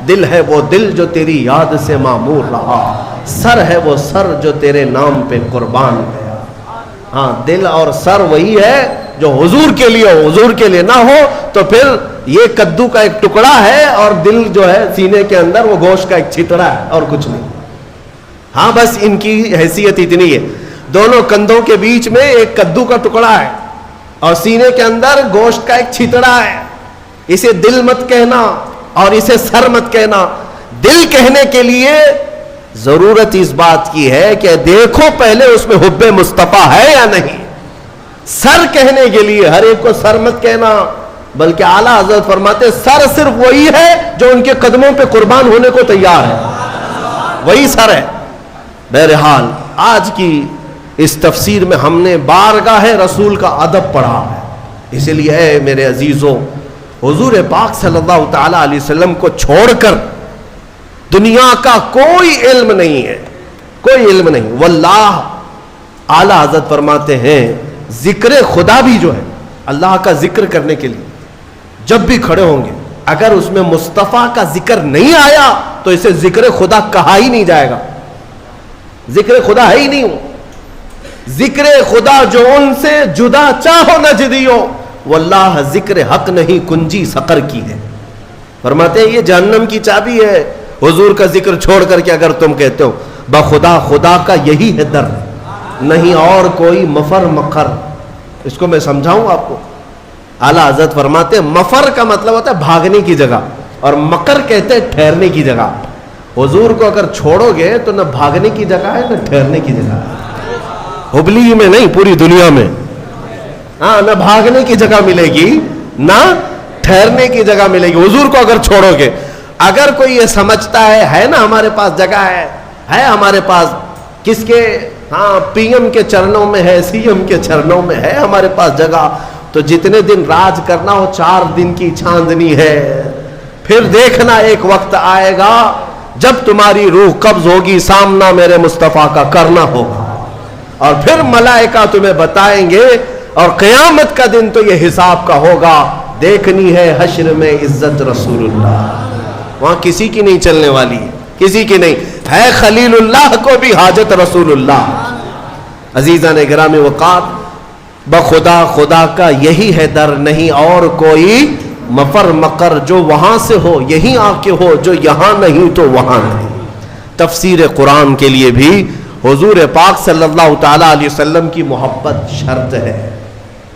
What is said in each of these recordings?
دل ہے وہ دل جو تیری یاد سے معمور رہا، سر ہے وہ سر جو تیرے نام پہ قربان گیا۔ ہاں، دل اور سر وہی ہے جو حضور کے لیے ہو، حضور کے لیے نہ ہو تو پھر یہ کدو کا ایک ٹکڑا ہے اور دل جو ہے سینے کے اندر وہ گوشت کا ایک چھتڑا ہے اور کچھ نہیں۔ ہاں بس ان کی حیثیت اتنی ہے، دونوں کندھوں کے بیچ میں ایک کدو کا ٹکڑا ہے اور سینے کے اندر گوشت کا ایک چھتڑا ہے۔ اسے دل مت کہنا اور اسے سر مت کہنا۔ دل کہنے کے لیے ضرورت اس بات کی ہے کہ دیکھو پہلے اس میں حب مصطفیٰ ہے یا نہیں۔ سر کہنے کے لیے ہر ایک کو سر مت کہنا، بلکہ اعلیٰ حضرت فرماتے سر صرف وہی ہے جو ان کے قدموں پہ قربان ہونے کو تیار ہے، وہی سر ہے۔ بہرحال آج کی اس تفسیر میں ہم نے بارگاہ رسول کا ادب پڑھا ہے، اسی لیے اے میرے عزیزوں، حضور پاک صلی اللہ تعالی علیہ وسلم کو چھوڑ کر دنیا کا کوئی علم نہیں ہے، کوئی علم نہیں۔ واللہ اعلیٰ حضرت فرماتے ہیں ذکر خدا بھی جو ہے اللہ کا ذکر کرنے کے لیے جب بھی کھڑے ہوں گے، اگر اس میں مصطفیٰ کا ذکر نہیں آیا تو اسے ذکر خدا کہا ہی نہیں جائے گا، ذکر خدا ہے ہی نہیں ہو۔ ذکر خدا جو ان سے جدا چاہو نہ جدیو، واللہ ذکر حق نہیں کنجی سقر کی ہے۔ فرماتے ہیں یہ جہنم کی چابی ہے، حضور کا ذکر چھوڑ کر کے اگر تم کہتے ہو بخدا خدا کا یہی ہے در، نہیں اور کوئی مفر مکر۔ اس کو میں سمجھاؤں آپ کو۔ اعلیٰ حضرت فرماتے ہیں مفر کا مطلب ہوتا ہے بھاگنے کی جگہ، اور مکر کہتے ہیں ٹھہرنے کی جگہ۔ حضور کو اگر چھوڑو گے تو نہ بھاگنے کی جگہ ہے نہ ٹھہرنے کی جگہ ہے، ہبلی میں نہیں پوری دنیا میں۔ ہاں، نہ بھاگنے کی جگہ ملے گی نہ ٹھہرنے کی جگہ ملے گی حضور کو اگر چھوڑو گے۔ اگر کوئی یہ سمجھتا ہے نا ہمارے پاس جگہ ہے ہمارے پاس کس کے، ہاں پی ایم کے چرنوں میں ہے، سی ایم کے چرنوں میں ہے ہمارے پاس جگہ، تو جتنے دن راج کرنا ہو 4 دن کی چاندنی ہے۔ پھر دیکھنا ایک وقت آئے گا جب تمہاری روح قبض ہوگی، سامنا میرے مصطفیٰ کا کرنا ہوگا، اور پھر ملائکہ تمہیں بتائیں گے، اور قیامت کا دن تو یہ حساب کا ہوگا۔ دیکھنی ہے حشر میں عزت رسول اللہ، وہاں کسی کی نہیں چلنے والی، کسی کی نہیں ہے، خلیل اللہ کو بھی حاجت رسول اللہ۔ عزیزان گرامی وقار، بخدا خدا کا یہی ہے در، نہیں اور کوئی مفر مکر، جو وہاں سے ہو یہیں آ کے ہو، جو یہاں نہیں تو وہاں نہیں۔ تفسیر قرآن کے لیے بھی حضور پاک صلی اللہ تعالی علیہ وسلم کی محبت شرط ہے،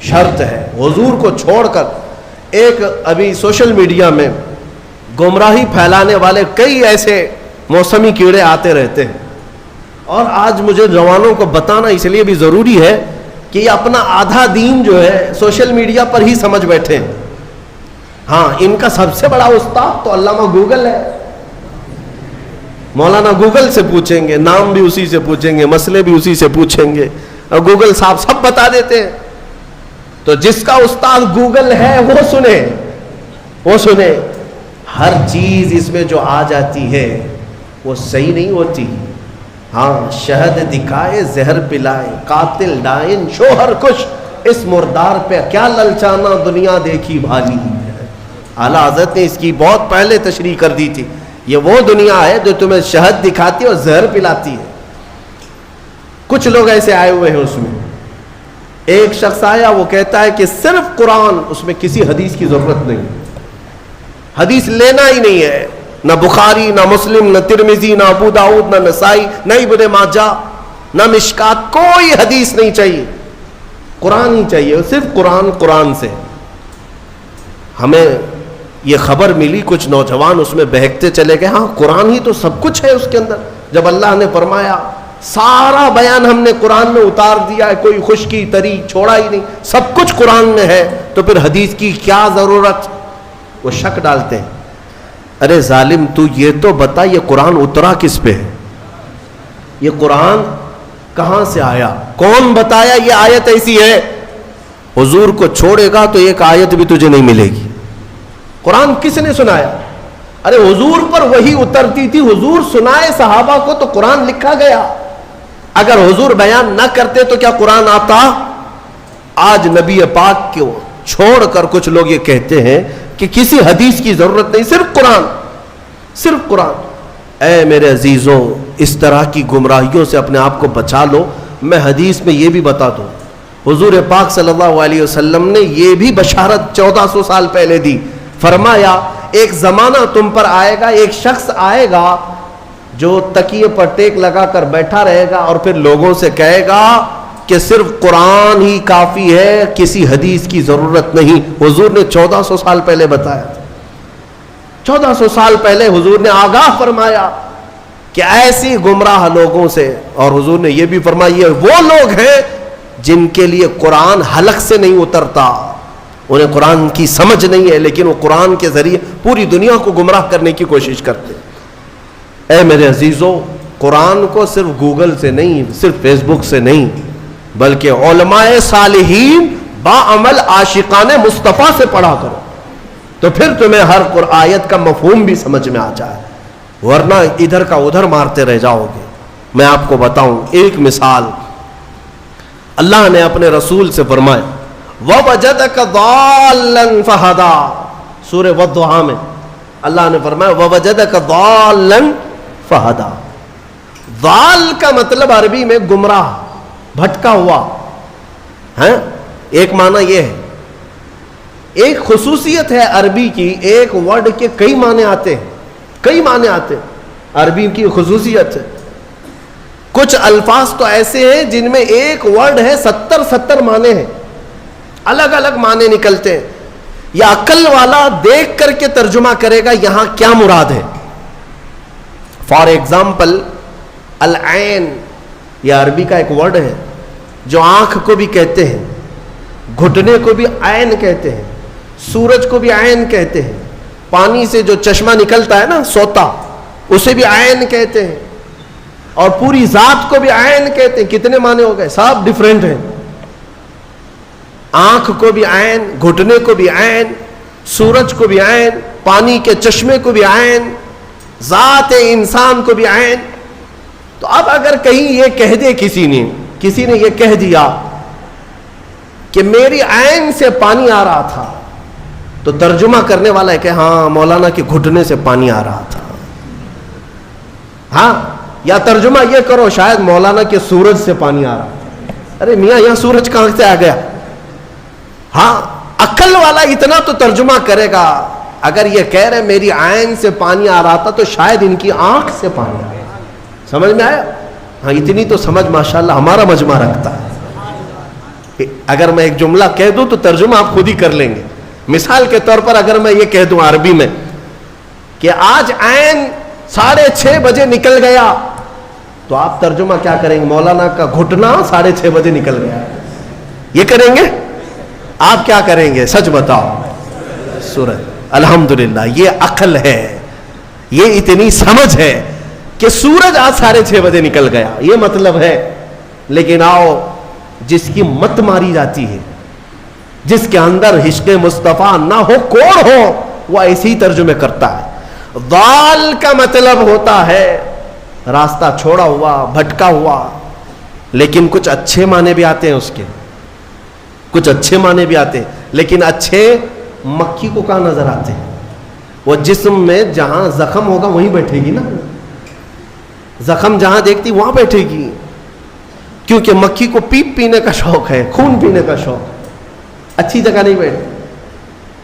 شرط ہے۔ حضور کو چھوڑ کر ایک ابھی سوشل میڈیا میں گمراہی پھیلانے والے کئی ایسے موسمی کیڑے آتے رہتے ہیں، اور آج مجھے جوانوں کو بتانا اس لیے بھی ضروری ہے کہ یہ اپنا آدھا دین جو ہے سوشل میڈیا پر ہی سمجھ بیٹھے ہیں۔ ہاں، ان کا سب سے بڑا استاد تو علامہ گوگل ہے، مولانا گوگل سے پوچھیں گے، نام بھی اسی سے پوچھیں گے، مسئلے بھی اسی سے پوچھیں گے، اور گوگل صاحب سب بتا دیتے ہیں۔ تو جس کا استاد گوگل ہے وہ سنے، ہر چیز اس میں جو آ جاتی ہے وہ صحیح نہیں ہوتی۔ ہاں، شہد دکھائے زہر پلائے، قاتل ڈائن شوہر کش، اس مردار پہ کیا للچانا، دنیا دیکھی بھالی ہے۔ اعلیٰ حضرت نے اس کی بہت پہلے تشریح کر دی تھی، یہ وہ دنیا ہے جو تمہیں شہد دکھاتی ہے اور زہر پلاتی ہے۔ کچھ لوگ ایسے آئے ہوئے ہیں، اس میں ایک شخص آیا، وہ کہتا ہے کہ صرف قرآن، اس میں کسی حدیث کی ضرورت نہیں، حدیث لینا ہی نہیں ہے، نہ بخاری نہ مسلم نہ ترمذی نہ ابو داؤد نہ نسائی نہ ابن ماجہ نہ مشکات، کوئی حدیث نہیں چاہیے، قرآن ہی چاہیے، صرف قرآن سے۔ ہمیں یہ خبر ملی، کچھ نوجوان اس میں بہکتے چلے گئے، ہاں قرآن ہی تو سب کچھ ہے اس کے اندر، جب اللہ نے فرمایا سارا بیان ہم نے قرآن میں اتار دیا ہے، کوئی خشکی تری چھوڑا ہی نہیں، سب کچھ قرآن میں ہے، تو پھر حدیث کی کیا ضرورت؟ وہ شک ڈالتے ہیں۔ ارے ظالم، تو یہ تو بتا یہ قرآن اترا کس پہ ہے، یہ قرآن کہاں سے آیا، کون بتایا یہ آیت ایسی ہے؟ حضور کو چھوڑے گا تو ایک آیت بھی تجھے نہیں ملے گی۔ قرآن کس نے سنایا؟ ارے حضور پر وہی اترتی تھی، حضور سنائے صحابہ کو تو قرآن لکھا گیا۔ اگر حضور بیان نہ کرتے تو کیا قرآن آتا؟ آج نبی پاک کو چھوڑ کر کچھ لوگ یہ کہتے ہیں کہ کسی حدیث کی ضرورت نہیں، صرف قرآن۔ صرف قرآن. اے میرے عزیزوں، اس طرح کی گمراہیوں سے اپنے آپ کو بچا لو. میں حدیث میں یہ بھی بتا دوں، حضور پاک صلی اللہ علیہ وسلم نے یہ بھی بشارت 1400 سال پہلے دی. فرمایا ایک زمانہ تم پر آئے گا، ایک شخص آئے گا جو تکیے پر ٹیک لگا کر بیٹھا رہے گا اور پھر لوگوں سے کہے گا کہ صرف قرآن ہی کافی ہے، کسی حدیث کی ضرورت نہیں. حضور نے 1400 سال پہلے بتایا تھا. 1400 سال پہلے حضور نے آگاہ فرمایا کہ ایسی گمراہ لوگوں سے. اور حضور نے یہ بھی فرمایا وہ لوگ ہیں جن کے لیے قرآن حلق سے نہیں اترتا، انہیں قرآن کی سمجھ نہیں ہے، لیکن وہ قرآن کے ذریعے پوری دنیا کو گمراہ کرنے کی کوشش کرتے. اے میرے عزیزوں، قرآن کو صرف گوگل سے نہیں، صرف فیس بک سے نہیں، بلکہ علماء صالحین باعمل عاشقان مصطفیٰ سے پڑھا کرو، تو پھر تمہیں ہر آیت کا مفہوم بھی سمجھ میں آ جائے، ورنہ ادھر کا ادھر مارتے رہ جاؤ گے. میں آپ کو بتاؤں ایک مثال. اللہ نے اپنے رسول سے فرمایا وَوَجَدَكَ ضَالًّا فَهَدَى. سورہ والضحیٰ میں اللہ نے فرمایا وَوَجَدَكَ ضَالًّا فَهَدَى. ضال کا مطلب عربی میں گمراہ، بھٹکا ہوا ہے. ایک معنی یہ ہے، ایک خصوصیت ہے عربی کی، ایک ورڈ کے کئی معنی آتے ہیں، کئی معنی آتے ہیں. عربی کی خصوصیت ہے. کچھ الفاظ تو ایسے ہیں جن میں ایک ورڈ ہے 70 معنی ہیں، الگ الگ معنی نکلتے ہیں. یا عقل والا دیکھ کر کے ترجمہ کرے گا یہاں کیا مراد ہے. فار ایگزامپل العین، یہ عربی کا ایک ورڈ ہے جو آنکھ کو بھی کہتے ہیں، گھٹنے کو بھی عین کہتے ہیں، سورج کو بھی عین کہتے ہیں، پانی سے جو چشمہ نکلتا ہے نا سوتا، اسے بھی عین کہتے ہیں، اور پوری ذات کو بھی عین کہتے ہیں. کتنے معنی ہو گئے؟ سب ڈیفرنٹ ہیں. آنکھ کو بھی عین، گھٹنے کو بھی عین، سورج کو بھی عین، پانی کے چشمے کو بھی عین، ذات انسان کو بھی عین. تو اب اگر کہیں یہ کہہ دے کسی نے یہ کہہ دیا کہ میری عین سے پانی آ رہا تھا، تو ترجمہ کرنے والا ہے کہ ہاں مولانا کے گھٹنے سے پانی آ رہا تھا. ہاں، یا ترجمہ یہ کرو شاید مولانا کے سورج سے پانی آ رہا تھا. ارے میاں یہاں سورج کہاں سے آ گیا؟ ہاں، عقل والا اتنا تو ترجمہ کرے گا. اگر یہ کہہ رہے میری عین سے پانی آ رہا تھا تو شاید ان کی آنکھ سے پانی آ رہا. سمجھ میں آیا؟ ہاں، اتنی تو سمجھ ماشاءاللہ ہمارا مجمع رکھتا ہے. اگر میں ایک جملہ کہہ دوں تو ترجمہ آپ خود ہی کر لیں گے. مثال کے طور پر اگر میں یہ کہہ دوں عربی میں کہ آج عین 6:30 بجے نکل گیا، تو آپ ترجمہ کیا کریں گے؟ مولانا کا گھٹنا 6:30 بجے نکل گیا. یہ کریں گے؟ آپ کیا کریں گے؟ سچ بتاؤ. سورج. الحمدللہ، یہ عقل ہے، یہ اتنی سمجھ ہے کہ سورج آج 6:30 بجے نکل گیا، یہ مطلب ہے. لیکن آؤ، جس کی مت ماری جاتی ہے، جس کے اندر عشق مصطفیٰ نہ ہو، کوڑ ہو، وہ ایسی ترجمے کرتا ہے. ضال کا مطلب ہوتا ہے راستہ چھوڑا ہوا، بھٹکا ہوا. لیکن کچھ اچھے معنی بھی آتے ہیں اس کے، کچھ اچھے معنی بھی آتے ہیں. لیکن اچھے مکھی کو کہاں نظر آتے ہیں؟ وہ جسم میں جہاں زخم ہوگا وہیں بیٹھے گی نا. زخم جہاں دیکھتی وہاں بیٹھے گی، کیونکہ مکھی کو پیپ پینے کا شوق ہے، خون پینے کا شوق. اچھی جگہ نہیں بیٹھتی.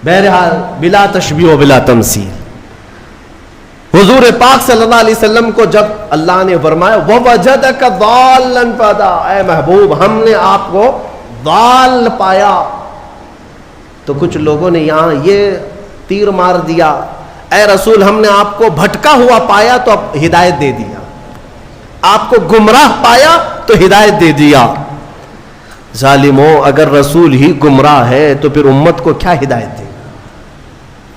بہرحال بلا تشبیہ و بلا تمثیل، حضور پاک صلی اللہ علیہ وسلم کو جب اللہ نے فرمایا وَوَجَدَكَ ضَالًّا فَهَدَىٰ، اے محبوب ہم نے آپ کو ضال پایا، تو کچھ لوگوں نے یہاں یہ تیر مار دیا، اے رسول ہم نے آپ کو بھٹکا ہوا پایا تو اب ہدایت دے دیا، آپ کو گمراہ پایا تو ہدایت دے دیا. ظالموں، اگر رسول ہی گمراہ ہے تو پھر امت کو کیا ہدایت دے؟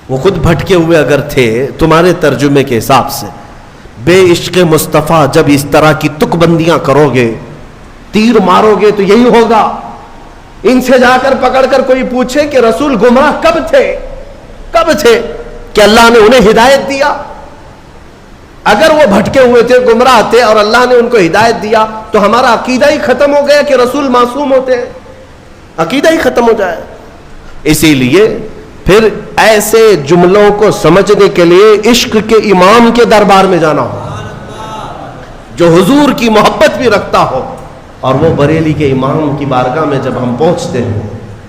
وہ خود بھٹکے ہوئے اگر تھے تمہارے ترجمے کے حساب سے. بے عشق مصطفیٰ جب اس طرح کی تک بندیاں کرو گے، تیر مارو گے تو یہی ہوگا. ان سے جا کر پکڑ کر کوئی پوچھے کہ رسول گمراہ کب تھے، کب تھے کہ اللہ نے انہیں ہدایت دیا؟ اگر وہ بھٹکے ہوئے تھے، گمراہ تھے اور اللہ نے ان کو ہدایت دیا تو ہمارا عقیدہ ہی ختم ہو گیا کہ رسول معصوم ہوتے ہیں، عقیدہ ہی ختم ہو جائے. اسی لیے پھر ایسے جملوں کو سمجھنے کے لیے عشق کے امام کے دربار میں جانا ہو جو حضور کی محبت بھی رکھتا ہو. اور وہ بریلی کے امام کی بارگاہ میں جب ہم پہنچتے ہیں,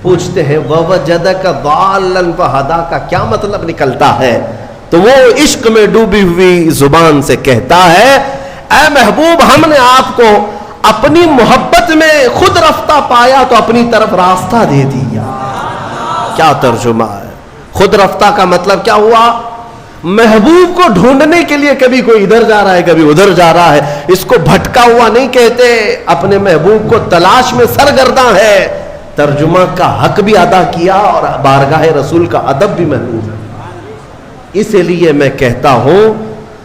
پوچھتے ہیں وَوَجَدَكَ ضَالًّا فَهَدَاكَ کا کیا مطلب نکلتا ہے, تو وہ عشق میں ڈوبی ہوئی زبان سے کہتا ہے اے محبوب ہم نے آپ کو اپنی محبت میں خود رفتہ پایا تو اپنی طرف راستہ دے دیا. کیا ترجمہ ہے. خود رفتہ کا مطلب کیا ہوا, محبوب کو ڈھونڈنے کے لیے کبھی کوئی ادھر جا رہا ہے کبھی ادھر جا رہا ہے, اس کو بھٹکا ہوا نہیں کہتے, اپنے محبوب کو تلاش میں سرگرداں ہے. ترجمہ کا حق بھی ادا کیا اور بارگاہ رسول کا ادب بھی محفوظ ہے. اس لیے میں کہتا ہوں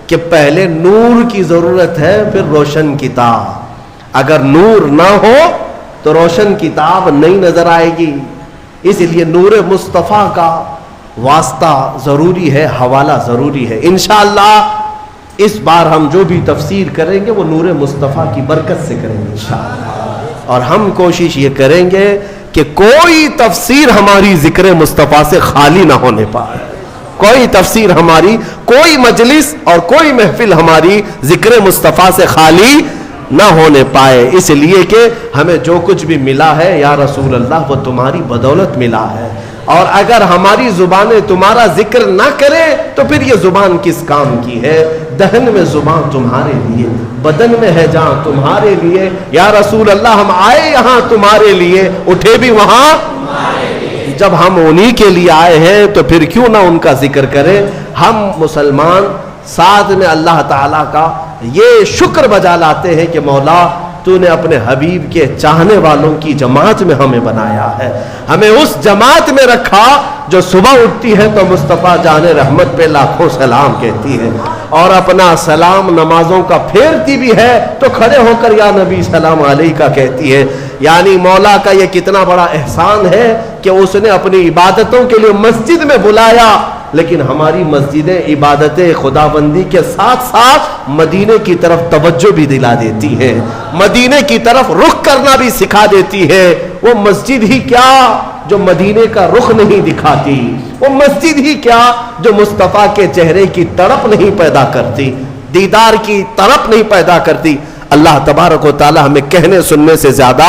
کہ پہلے نور کی ضرورت ہے پھر روشن کتاب. اگر نور نہ ہو تو روشن کتاب نہیں نظر آئے گی. اس لیے نور مصطفیٰ کا واسطہ ضروری ہے, حوالہ ضروری ہے. انشاءاللہ اس بار ہم جو بھی تفسیر کریں گے وہ نور مصطفیٰ کی برکت سے کریں گے انشاءاللہ. اور ہم کوشش یہ کریں گے کہ کوئی تفسیر ہماری ذکر مصطفیٰ سے خالی نہ ہونے پائے, کوئی تفسیر ہماری, کوئی مجلس اور کوئی محفل ہماری ذکر مصطفیٰ سے خالی نہ ہونے پائے. اس لیے کہ ہمیں جو کچھ بھی ملا ہے یا رسول اللہ وہ تمہاری بدولت ملا ہے, اور اگر ہماری زبانیں تمہارا ذکر نہ کرے تو پھر یہ زبان کس کام کی ہے. دہن میں زبان تمہارے لیے, بدن میں ہے جان تمہارے لیے. یا رسول اللہ ہم آئے یہاں تمہارے لیے, اٹھے بھی وہاں جب ہم انہی کے لیے آئے ہیں تو پھر کیوں نہ ان کا ذکر کریں. ہم مسلمان ساتھ میں اللہ تعالیٰ کا یہ شکر بجا لاتے ہیں کہ مولا تو نے اپنے حبیب کے چاہنے والوں کی جماعت میں ہمیں بنایا ہے, ہمیں اس جماعت میں رکھا جو صبح اٹھتی ہے تو مصطفیٰ جان رحمت پہ لاکھوں سلام کہتی ہے, اور اپنا سلام نمازوں کا پھیرتی بھی ہے تو کھڑے ہو کر یا نبی سلام علیکہ کہتی ہے. یعنی مولا کا یہ کتنا بڑا احسان ہے کہ اس نے اپنی عبادتوں کے لیے مسجد میں بلایا, لیکن ہماری مسجدیں عبادت خداوندی کے ساتھ ساتھ مدینے کی طرف توجہ بھی دلا دیتی ہیں, مدینے کی طرف رخ کرنا بھی سکھا دیتی ہے. وہ مسجد ہی کیا جو مدینے کا رخ نہیں دکھاتی, وہ مسجد ہی کیا جو مصطفیٰ کے چہرے کی تڑپ نہیں پیدا کرتی, دیدار کی تڑپ نہیں پیدا کرتی. اللہ تبارک و تعالی ہمیں کہنے سننے سے زیادہ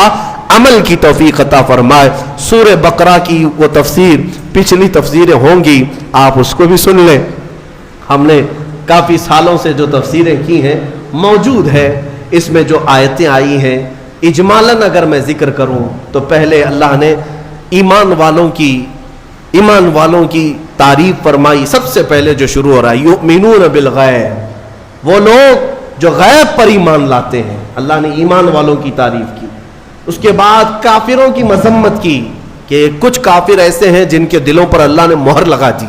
عمل کی توفیق عطا فرمائے. سورہ بقرہ کی وہ تفسیر پچھلی تفسیریں ہوں گی, آپ اس کو بھی سن لیں. ہم نے کافی سالوں سے جو تفسیریں کی ہیں موجود ہے, اس میں جو آیتیں آئی ہیں اجمالاً اگر میں ذکر کروں تو پہلے اللہ نے ایمان والوں کی تعریف فرمائی. سب سے پہلے جو شروع ہو رہا ہے یؤمنون بالغیب, وہ لوگ جو غیب پر ایمان لاتے ہیں, اللہ نے ایمان والوں کی تعریف کی. اس کے بعد کافروں کی مذمت کی کہ کچھ کافر ایسے ہیں جن کے دلوں پر اللہ نے مہر لگا دی,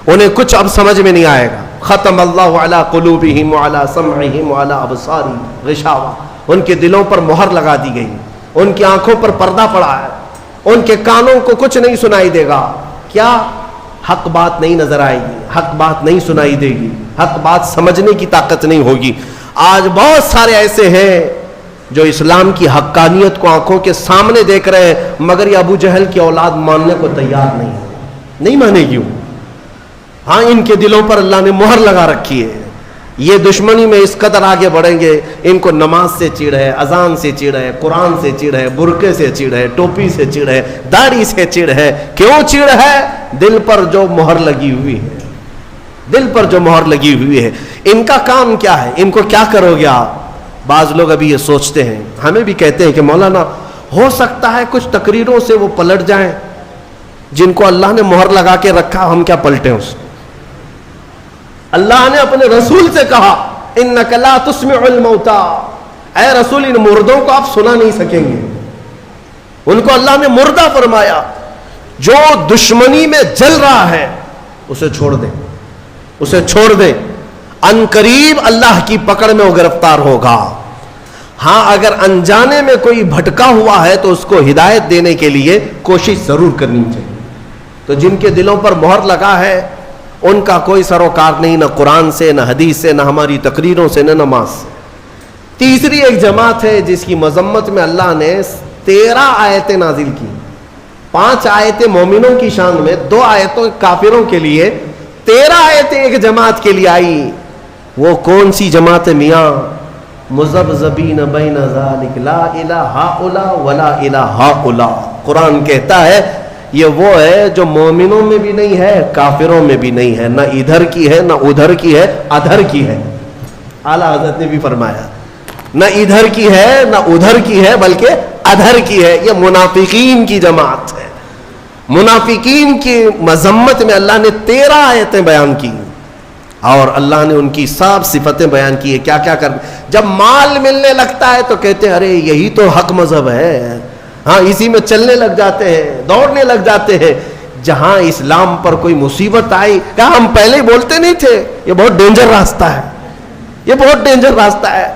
انہیں کچھ اب سمجھ میں نہیں آئے گا. ختم اللہ علی قلوبہم وعلی سمعہم وعلی ابصارہم غشاوہ, ان کے دلوں پر مہر لگا دی گئی, ان کی آنکھوں پر پردہ پڑا ہے, ان کے کانوں کو کچھ نہیں سنائی دے گا. کیا حق بات نہیں نظر آئے گی, حق بات نہیں سنائی دے گی, حق بات سمجھنے کی طاقت نہیں ہوگی. آج بہت سارے ایسے ہیں جو اسلام کی حقانیت کو آنکھوں کے سامنے دیکھ رہے ہیں, مگر یہ ابو جہل کی اولاد ماننے کو تیار نہیں مانے گی. ہاں ان کے دلوں پر اللہ نے مہر لگا رکھی ہے. یہ دشمنی میں اس قدر آگے بڑھیں گے, ان کو نماز سے چڑ ہے, اذان سے چڑ ہے, قرآن سے چڑ ہے, برقعے سے چڑ ہے, ٹوپی سے چڑ ہے, داڑھی سے چڑ ہے. کیوں چڑ ہے؟ دل پر جو مہر لگی ہوئی ہے, دل پر جو مہر لگی ہوئی ہے. ان کا کام کیا ہے, ان کو کیا کرو گے آپ؟ بعض لوگ ابھی یہ سوچتے ہیں, ہمیں بھی کہتے ہیں کہ مولانا ہو سکتا ہے کچھ تقریروں سے وہ پلٹ جائیں, جن کو اللہ نے مہر لگا کے رکھا ہم کیا پلٹیں اس کو. اللہ نے اپنے رسول سے کہا انک لا تسمع الموتى, اے رسول ان مردوں کو آپ سنا نہیں سکیں گے. ان کو اللہ نے مردہ فرمایا. جو دشمنی میں جل رہا ہے اسے چھوڑ دیں, اسے چھوڑ دیں, ان قریب اللہ کی پکڑ میں وہ گرفتار ہوگا. ہاں اگر انجانے میں کوئی بھٹکا ہوا ہے تو اس کو ہدایت دینے کے لیے کوشش ضرور کرنی چاہیے. تو جن کے دلوں پر مہر لگا ہے ان کا کوئی سروکار نہیں, نہ قرآن سے, نہ حدیث سے, نہ ہماری تقریروں سے, نہ نماز سے. تیسری ایک جماعت ہے جس کی مذمت میں اللہ نے 13 آیتیں نازل کی. 5 آیتیں مومنوں کی شان میں, 2 آیتوں کافروں کے لیے, 13 آیتیں ایک جماعت کے لیے آئی. وہ کون سی جماعت میاں؟ مذبذبین بین ذالک لا الہ ہؤلاء ولا الہ ہؤلاء. قرآن کہتا ہے یہ وہ ہے جو مومنوں میں بھی نہیں ہے, کافروں میں بھی نہیں ہے, نہ ادھر کی ہے نہ ادھر کی ہے, ادھر کی ہے. اعلیٰ حضرت نے بھی فرمایا نہ ادھر کی ہے نہ ادھر کی ہے بلکہ ادھر کی ہے. یہ منافقین کی جماعت ہے. منافقین کی مذمت میں اللہ نے 13 آیتیں بیان کی اور اللہ نے ان کی سب صفتیں بیان کی ہے. کیا کیا کر, جب مال ملنے لگتا ہے تو کہتے ہیں ارے یہی تو حق مذہب ہے, ہاں اسی میں چلنے لگ جاتے ہیں, دوڑنے لگ جاتے ہیں. جہاں اسلام پر کوئی مصیبت آئی کہا ہم پہلے ہی بولتے نہیں تھے یہ بہت ڈینجر راستہ ہے, یہ بہت ڈینجر راستہ ہے.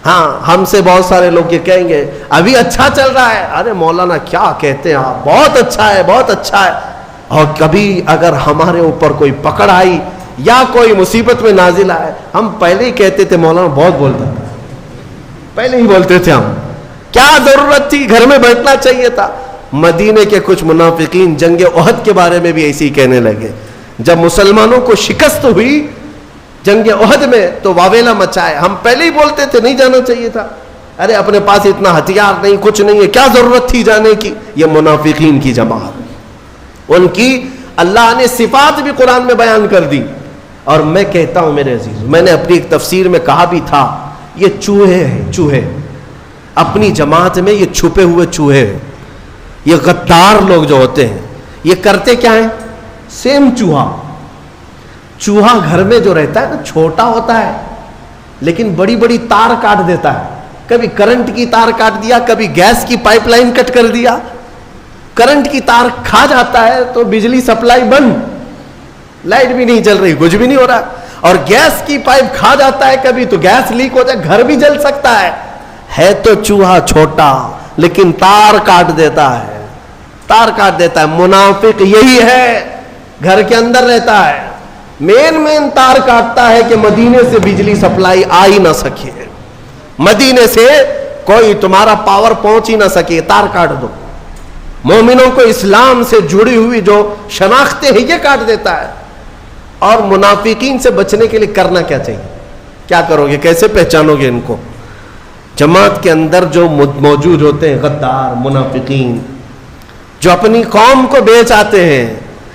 ہاں ہم سے بہت سارے لوگ یہ کہیں گے ابھی اچھا چل رہا ہے, ارے مولانا کیا کہتے ہیں آپ, بہت اچھا ہے بہت اچھا ہے. اور کبھی اگر ہمارے اوپر کوئی پکڑ آئی یا کوئی مصیبت میں نازل آئے, ہم پہلے ہی کہتے تھے مولانا بہت بولتا تھا, پہلے ہی بولتے تھے ہم, کیا ضرورت تھی, گھر میں بیٹھنا چاہیے تھا. مدینے کے کچھ منافقین جنگ احد کے بارے میں بھی ایسے ہی کہنے لگے. جب مسلمانوں کو شکست ہوئی جنگ احد میں تو واویلا مچائے, ہم پہلے ہی بولتے تھے نہیں جانا چاہیے تھا, ارے اپنے پاس اتنا ہتھیار نہیں, کچھ نہیں ہے, کیا ضرورت تھی جانے کی. یہ منافقین کی جماعت, ان کی اللہ نے صفات بھی قرآن میں بیان کر دی. اور میں کہتا ہوں میرے عزیز, میں نے اپنی ایک تفسیر میں کہا بھی تھا یہ چوہے ہیں, چوہے اپنی جماعت میں یہ چھپے ہوئے چوہے ہیں. یہ غدار لوگ جو ہوتے ہیں یہ کرتے کیا ہیں, سیم چوہا, چوہا گھر میں جو رہتا ہے نا چھوٹا ہوتا ہے لیکن بڑی بڑی تار کاٹ دیتا ہے. کبھی کرنٹ کی تار کاٹ دیا, کبھی گیس کی پائپ لائن کٹ کر دیا, کرنٹ کی تار کھا جاتا ہے تو بجلی سپلائی بند, لائٹ بھی نہیں چل رہی, کچھ بھی نہیں ہو رہا. اور گیس کی پائپ کھا جاتا ہے کبھی تو گیس لیک ہو جائے, گھر بھی جل سکتا ہے تو چوہا چھوٹا لیکن تار کاٹ دیتا ہے, تار کاٹ دیتا ہے. منافق یہی ہے, گھر کے اندر رہتا ہے, مین تار کاٹتا ہے کہ مدینے سے بجلی سپلائی آ ہی نہ سکے, مدینے سے کوئی تمہارا پاور پہنچ ہی نہ سکے, تار کاٹ دو. مومنوں کو اسلام سے جڑی ہوئی جو شناختیں ہیں یہ کاٹ دیتا ہے. اور منافقین سے بچنے کے لیے کرنا کیا چاہیے, کیا کرو گے, کیسے پہچانو گے ان کو؟ جماعت کے اندر جو موجود ہوتے ہیں غدار منافقین, جو اپنی قوم کو بیچ آتے ہیں,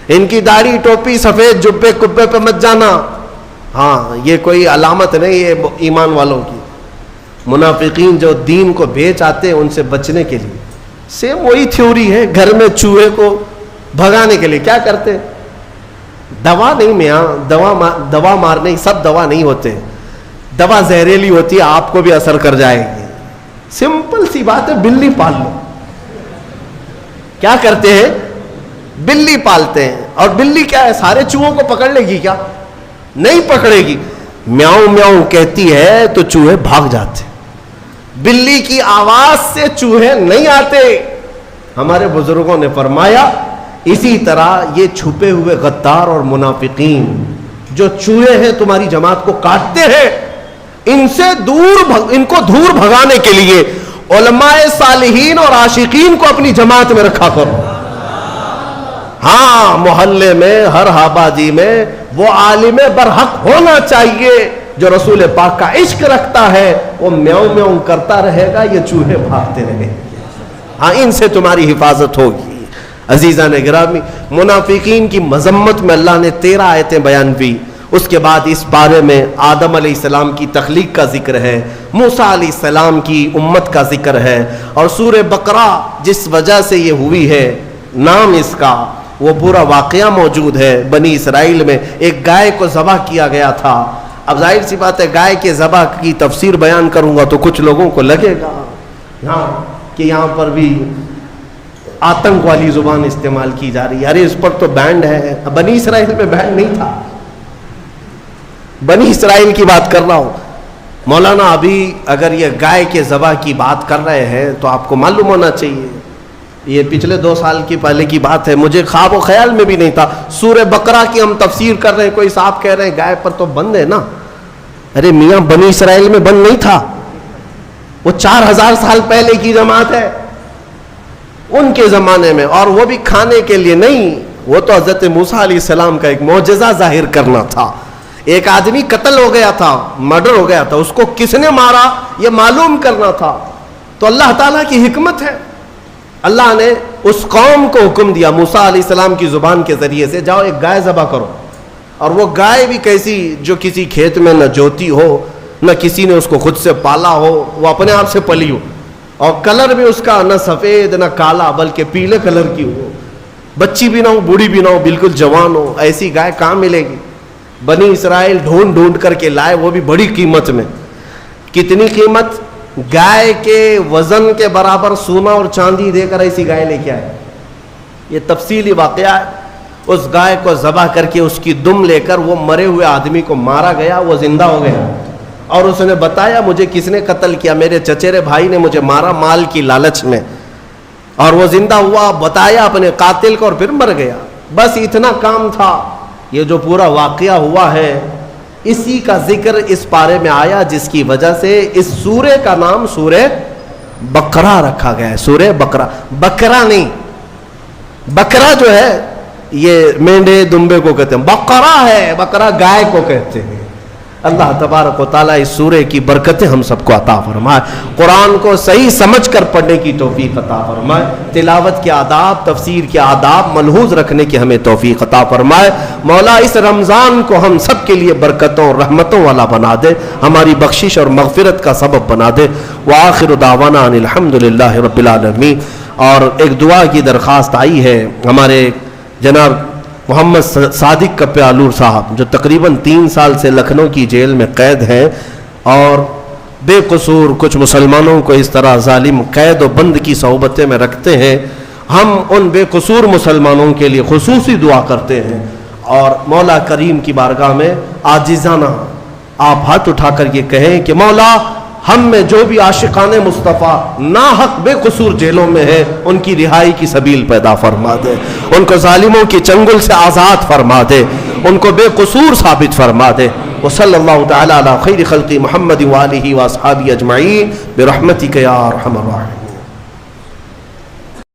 ان کی داڑھی ٹوپی سفید جبے کبے پہ مت جانا, ہاں یہ کوئی علامت نہیں یہ ایمان والوں کی. منافقین جو دین کو بیچ آتے ہیں ان سے بچنے کے لیے سیم وہی تھیوری ہے. گھر میں چوہے کو بھگانے کے لیے کیا کرتے, دوا نہیں میاں, دوا مارنے سب دوا نہیں ہوتے, دوا زہریلی ہوتی ہے, آپ کو بھی اثر کر جائے گی. سمپل سی بات ہے, بلی پال لو. کیا کرتے ہیں, بلی پالتے ہیں, اور بلی کیا ہے سارے چوہوں کو پکڑ لے گی کیا, نہیں پکڑے گی. میاؤں میاؤں کہتی ہے تو چوہے بھاگ جاتے, بلی کی آواز سے چوہے نہیں آتے. ہمارے بزرگوں نے فرمایا اسی طرح یہ چھپے ہوئے غدار اور منافقین جو چوہے ہیں تمہاری جماعت کو کاٹتے ہیں, ان سے ان کو دور بھگانے کے لیے علماء صالحین اور عاشقین کو اپنی جماعت میں رکھا کرو. ہاں محلے میں ہر آبادی میں وہ عالم برحق ہونا چاہیے جو رسول پاک کا عشق رکھتا ہے, وہ میاؤں میاؤں کرتا رہے گا, یہ چوہے بھاگتے رہے. ہاں ان سے تمہاری حفاظت ہوگی. عزیزان گرامی, منافقین کی مذمت میں اللہ نے 13 آیتیں بیان کی. اس کے بعد اس بارے میں آدم علیہ السلام کی تخلیق کا ذکر ہے, موسیٰ علیہ السلام کی امت کا ذکر ہے, اور سورہ بقرہ جس وجہ سے یہ ہوئی ہے نام اس کا, وہ پورا واقعہ موجود ہے. بنی اسرائیل میں ایک گائے کو ذبح کیا گیا تھا. اب ظاہر سی بات ہے گائے کے ذبح کی تفسیر بیان کروں گا تو کچھ لوگوں کو لگے گا کہ یہاں پر بھی آتنک والی زبان استعمال کی جا رہی ہے. ارے اس پر تو بینڈ ہے, بنی اسرائیل میں بینڈ نہیں تھا, بنی اسرائیل کی بات کر رہا ہوں. مولانا ابھی اگر یہ گائے کے ذبح کی بات کر رہے ہیں تو آپ کو معلوم ہونا چاہیے یہ پچھلے 2 سال کی پہلے کی بات ہے, مجھے خواب و خیال میں بھی نہیں تھا. سورہ بقرہ کی ہم تفسیر کر رہے ہیں, کوئی صاحب کہہ رہے ہیں گائے پر تو بند ہے نا. ارے میاں بنی اسرائیل میں بند نہیں تھا, وہ 4000 سال پہلے کی جماعت ہے. ان کے زمانے میں، اور وہ بھی کھانے کے لیے نہیں، وہ تو حضرت موسیٰ علیہ السلام کا ایک معجزہ ظاہر کرنا تھا. ایک آدمی قتل ہو گیا تھا، مرڈر ہو گیا تھا، اس کو کس نے مارا یہ معلوم کرنا تھا. تو اللہ تعالیٰ کی حکمت ہے، اللہ نے اس قوم کو حکم دیا موسیٰ علیہ السلام کی زبان کے ذریعے سے، جاؤ ایک گائے ذبح کرو. اور وہ گائے بھی کیسی، جو کسی کھیت میں نہ جوتی ہو، نہ کسی نے اس کو خود سے پالا ہو، وہ اپنے آپ سے پلی ہو، اور کلر بھی اس کا نہ سفید نہ کالا بلکہ پیلے کلر کی ہو، بچی بھی نہ ہو بوڑھی بھی نہ ہو، بالکل جوان ہو. ایسی گائے کہاں ملے گی؟ بنی اسرائیل ڈھونڈ ڈھونڈ کر کے لائے، وہ بھی بڑی قیمت میں. کتنی قیمت؟ گائے کے وزن کے برابر سونا اور چاندی دے کر ایسی گائے لے کے آئے. یہ تفصیلی واقعہ ہے. اس گائے کو ذبح کر کے اس کی دم لے کر وہ مرے ہوئے آدمی کو مارا گیا، وہ زندہ ہو گیا، اور اس نے بتایا مجھے کس نے قتل کیا، میرے چچیرے بھائی نے مجھے مارا مال کی لالچ میں. اور وہ زندہ ہوا، بتایا اپنے قاتل کو، اور پھر مر گیا. بس اتنا کام تھا. یہ جو پورا واقعہ ہوا ہے اسی کا ذکر اس پارے میں آیا، جس کی وجہ سے اس سورے کا نام سورہ بقرہ رکھا گیا ہے. سورہ بقرہ، بکرا نہیں، بکرا جو ہے یہ مینڈے دمبے کو کہتے ہیں، بقرہ ہے، بکرا گائے کو کہتے ہیں. اللہ تبارک و تعالیٰ اس سورے کی برکتیں ہم سب کو عطا فرمائے. قرآن کو صحیح سمجھ کر پڑھنے کی توفیق عطا فرمائے. تلاوت کے آداب، تفسیر کے آداب ملحوظ رکھنے کی ہمیں توفیق عطا فرمائے. مولا اس رمضان کو ہم سب کے لیے برکتوں اور رحمتوں والا بنا دے، ہماری بخشش اور مغفرت کا سبب بنا دے. وآخر دعوانا ان الحمدللہ رب العالمین. اور ایک دعا کی درخواست آئی ہے ہمارے جناب محمد صادق کپے آلور صاحب، جو تقریباً 3 سال سے لکھنؤ کی جیل میں قید ہیں، اور بے قصور کچھ مسلمانوں کو اس طرح ظالم قید و بند کی صحبتیں میں رکھتے ہیں. ہم ان بے قصور مسلمانوں کے لیے خصوصی دعا کرتے ہیں، اور مولا کریم کی بارگاہ میں عاجزانہ آپ ہاتھ اٹھا کر یہ کہیں کہ مولا ہم میں جو بھی عاشقان مصطفیٰ ناحق بے قصور جیلوں میں ہیں ان کی رہائی کی سبیل پیدا فرما دے، ان کو ظالموں کی چنگل سے آزاد فرما دے، ان کو بے قصور ثابت فرما دے. وصلی اللہ تعالی علی خیر خلق محمد وآلہ واصحابہ اجمعین برحمتک یا ارحم الراحمین.